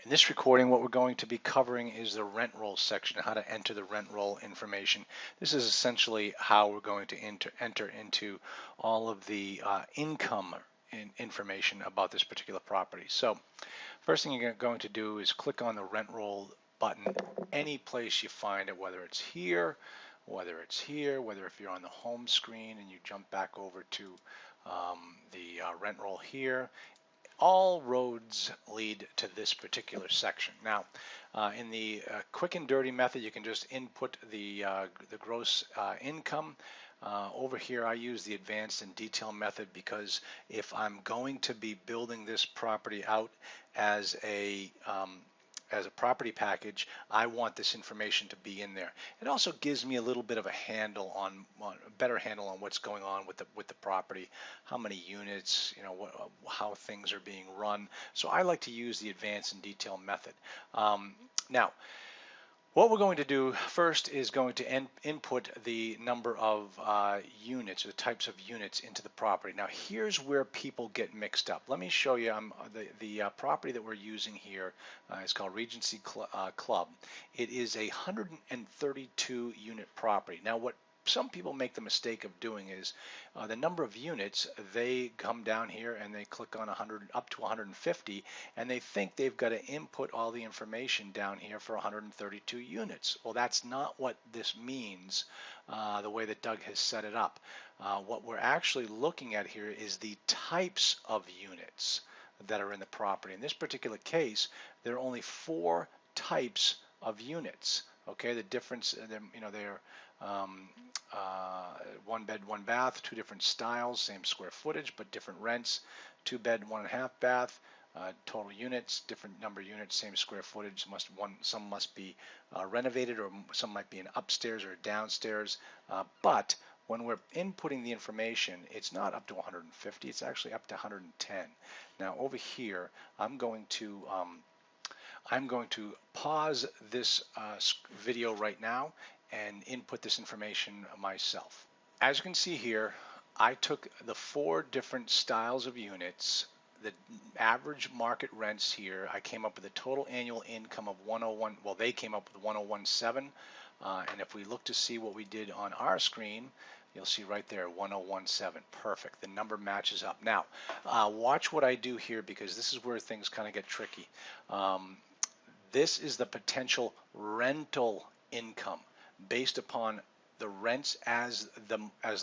In this recording, what we're going to be covering is the rent roll section, how to enter the rent roll information. This is essentially how we're going to enter into all of the income information about this particular property. So first thing you're going to do is click on the rent roll button any place you find it, whether it's here, whether if you're on the home screen and you jump back over to the rent roll here. All roads lead to this particular section. Now, in the quick and dirty method, you can just input the gross income. Over here, I use the advanced and detailed method because if I'm going to be building this property out as a property package, I want this information to be in there. It also gives me a little bit of a handle on a better handle on what's going on with the property, how many units, how things are being run. So I like to use the advanced and detailed method. Now, what we're going to do first is going to input the number of units, or the types of units into the property. Now here's where people get mixed up. Let me show you the property that we're using here is called Regency Club. It is a 132 unit property. Now what some people make the mistake of doing is the number of units, they come down here and they click on 100 up to 150 and they think they've got to input all the information down here for 132 units. Well, that's not what this means the way that Doug has set it up. What we're actually looking at here is the types of units that are in the property. In this particular case, there are only 4 types of units. Okay, the difference, they're 1 bed, 1 bath, 2 different styles, same square footage, but different rents. 2 bed, 1.5 bath, total units, different number of units, same square footage. Some must be renovated, or some might be an upstairs or a downstairs. But when we're inputting the information, it's not up to 150, it's actually up to 110. Now over here, I'm going to pause this video right now and input this information myself. As you can see here, I took the 4 different styles of units, the average market rents here. I came up with a total annual income of 101. Well, they came up with 1017, and if we look to see what we did on our screen, you'll see right there 1017. Perfect. The number matches up. Now, watch what I do here, because this is where things kind of get tricky. This is the potential rental income based upon the rents as the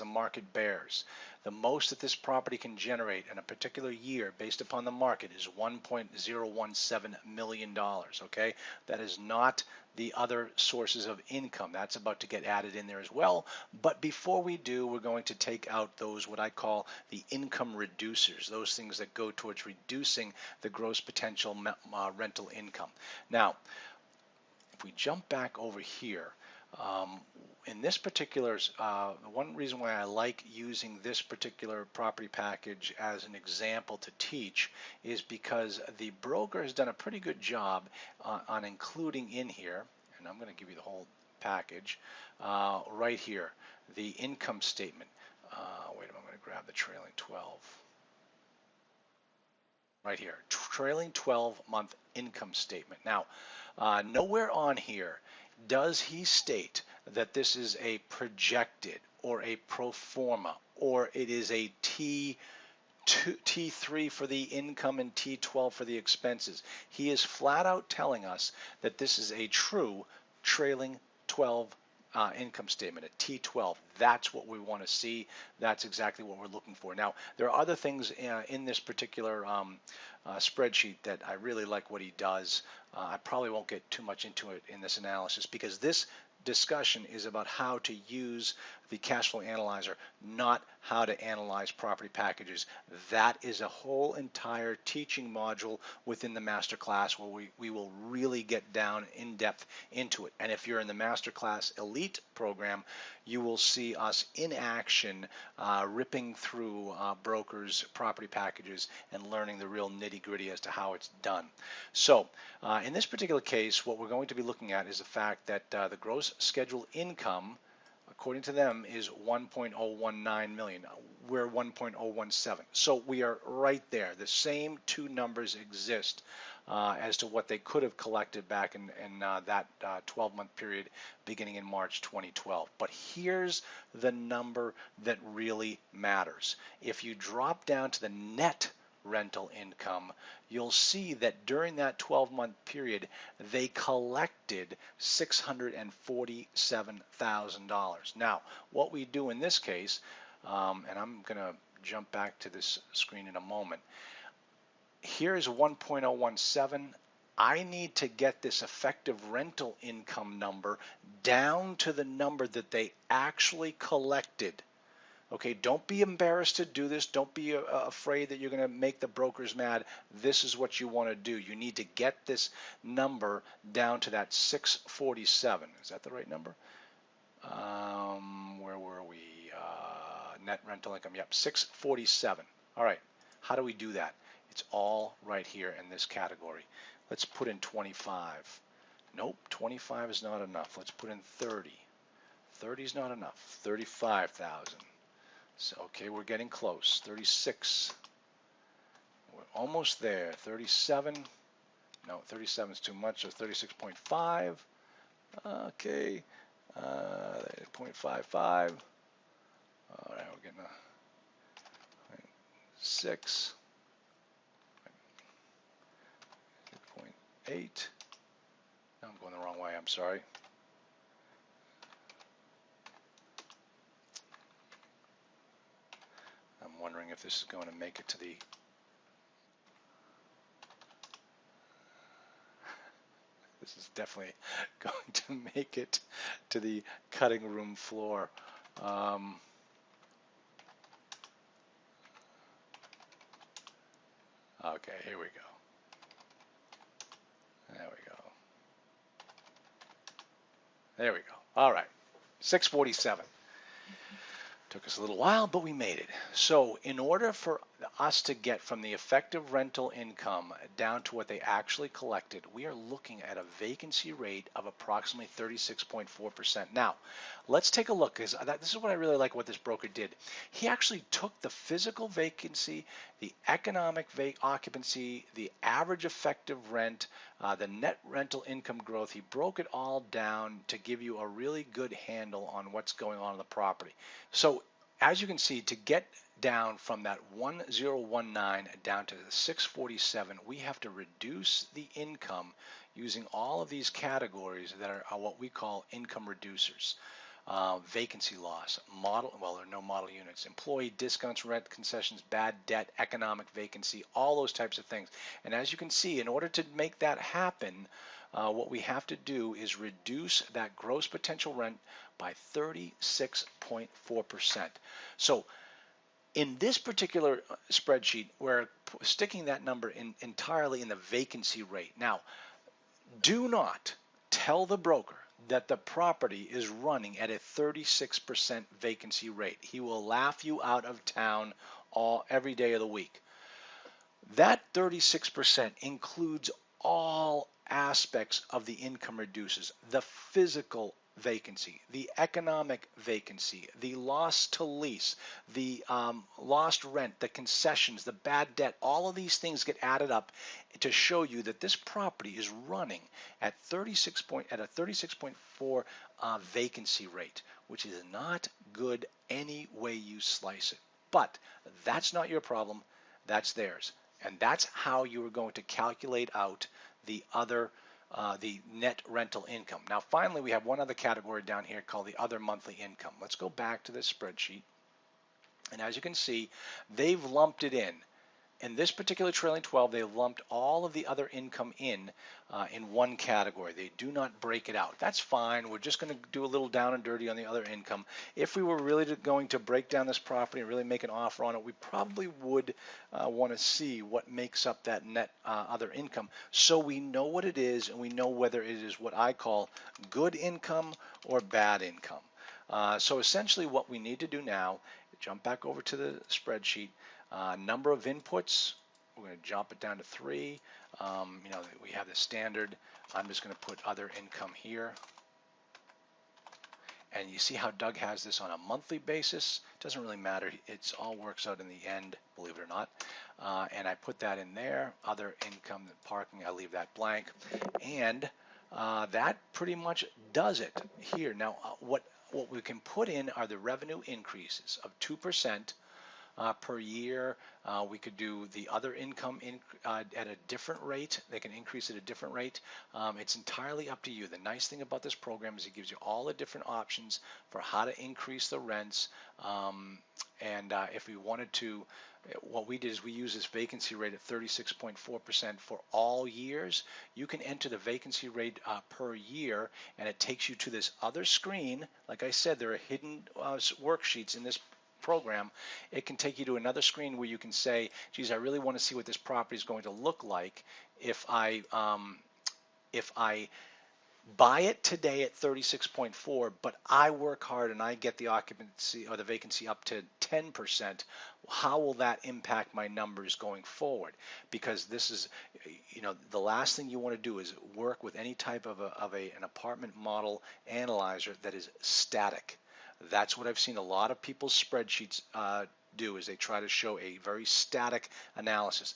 market bears. The most that this property can generate in a particular year based upon the market is $1.017 million. Okay, that is not the other sources of income. That's about to get added in there as well. But before we do, we're going to take out those, what I call the income reducers, those things that go towards reducing the gross potential rental income. Now, if we jump back over here, in this particular, one reason why I like using this particular property package as an example to teach is because the broker has done a pretty good job on including in here, and I'm going to give you the whole package, right here, the income statement. Wait a minute, I'm going to grab the trailing 12. Right here, trailing 12-month income statement. Now, nowhere on here does he state that this is a projected or a pro forma, or it is a T3 for the income and T12 for the expenses. He is flat out telling us that this is a true trailing 12 income statement, a T12. That's what we want to see. That's exactly what we're looking for. Now, there are other things in this particular spreadsheet that I really like what he does. I probably won't get too much into it in this analysis, because this discussion is about how to use the cash flow analyzer, not how to analyze property packages. That is a whole entire teaching module within the masterclass where we will really get down in depth into it. And if you're in the masterclass elite program, you will see us in action ripping through brokers' property packages and learning the real nitty-gritty as to how it's done. So in this particular case, what we're going to be looking at is the fact that the gross scheduled income, according to them, is 1.019 million. we're 1.017. So we are right there. The same two numbers exist as to what they could have collected back in that 12-month period beginning in March 2012. But here's the number that really matters. If you drop down to the net rental income, you'll see that during that 12-month period, they collected $647,000. Now, what we do in this case, and I'm going to jump back to this screen in a moment. Here's 1.017. I need to get this effective rental income number down to the number that they actually collected. Okay, don't be embarrassed to do this. Don't be afraid that you're going to make the brokers mad. This is what you want to do. You need to get this number down to that 647. Is that the right number? Where were we? Net rental income. Yep, 647. All right, how do we do that? It's all right here in this category. Let's put in 25. Nope, 25 is not enough. Let's put in 30. 30 is not enough. 35,000. So, okay, we're getting close. 36. We're almost there. 37. No, 37 is too much, so 36.5. Okay. 0.55. All right, we're getting a 6. 0.8. Now I'm going the wrong way. I'm sorry. I'm wondering if this is going to make it to the this is definitely going to make it to the cutting room floor. Okay, here we go. There we go. There we go. All right, 647. Took us a little while, but we made it. So in order for us to get from the effective rental income down to what they actually collected, we are looking at a vacancy rate of approximately 36.4%. Now, let's take a look, because this is what I really like what this broker did. He actually took the physical vacancy, the economic occupancy, the average effective rent, the net rental income growth. He broke it all down to give you a really good handle on what's going on in the property. So as you can see, to get down from that 1019 down to the 647, we have to reduce the income using all of these categories that are what we call income reducers. Vacancy loss, model, well, there are no model units, employee discounts, rent concessions, bad debt, economic vacancy, all those types of things. And as you can see, in order to make that happen, what we have to do is reduce that gross potential rent by 36.4%. So in this particular spreadsheet, we're sticking that number entirely in the vacancy rate. Now, do not tell the broker that the property is running at a 36% vacancy rate. He will laugh you out of town every day of the week. That 36% includes all aspects of the income reducers: the physical vacancy, the economic vacancy, the loss to lease, the lost rent, the concessions, the bad debt. All of these things get added up to show you that this property is running at a 36.4 vacancy rate, which is not good any way you slice it. But that's not your problem, that's theirs. And that's how you are going to calculate out the other the net rental income. Now finally, we have one other category down here called the other monthly income. Let's go back to this spreadsheet, and as you can see, they've lumped it in. In this particular trailing 12, they've lumped all of the other income in one category. They do not break it out. That's fine. We're just going to do a little down and dirty on the other income. If we were really going to break down this property and really make an offer on it, we probably would want to see what makes up that net other income, so we know what it is and we know whether it is what I call good income or bad income. So essentially what we need to do now, jump back over to the spreadsheet. Number of inputs, we're going to jump it down to 3. We have the standard. I'm just going to put other income here. And you see how Doug has this on a monthly basis. Doesn't really matter. It all works out in the end, believe it or not. And I put that in there. Other income, parking, I leave that blank. And that pretty much does it here. Now, what we can put in are the revenue increases of 2%. Per year. We could do the other income at a different rate. They can increase at a different rate. It's entirely up to you. The nice thing about this program is it gives you all the different options for how to increase the rents. If we wanted to, what we did is we use this vacancy rate at 36.4% for all years. You can enter the vacancy rate per year, and it takes you to this other screen. Like I said, there are hidden worksheets in this program. It can take you to another screen where you can say, geez, I really want to see what this property is going to look like if I buy it today at 36.4, but I work hard and I get the occupancy or the vacancy up to 10%. How will that impact my numbers going forward? Because this is, the last thing you want to do is work with any type of an apartment model analyzer that is static. That's what I've seen a lot of people's spreadsheets do, is they try to show a very static analysis.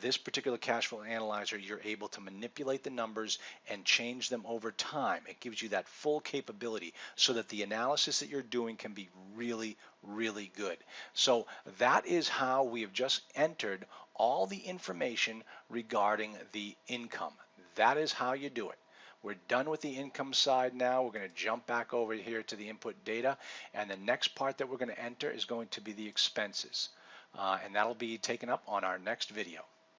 This particular cash flow analyzer, you're able to manipulate the numbers and change them over time. It gives you that full capability so that the analysis that you're doing can be really, really good. So that is how we have just entered all the information regarding the income. That is how you do it. We're done with the income side now. We're going to jump back over here to the input data, and the next part that we're going to enter is going to be the expenses, and that'll be taken up on our next video.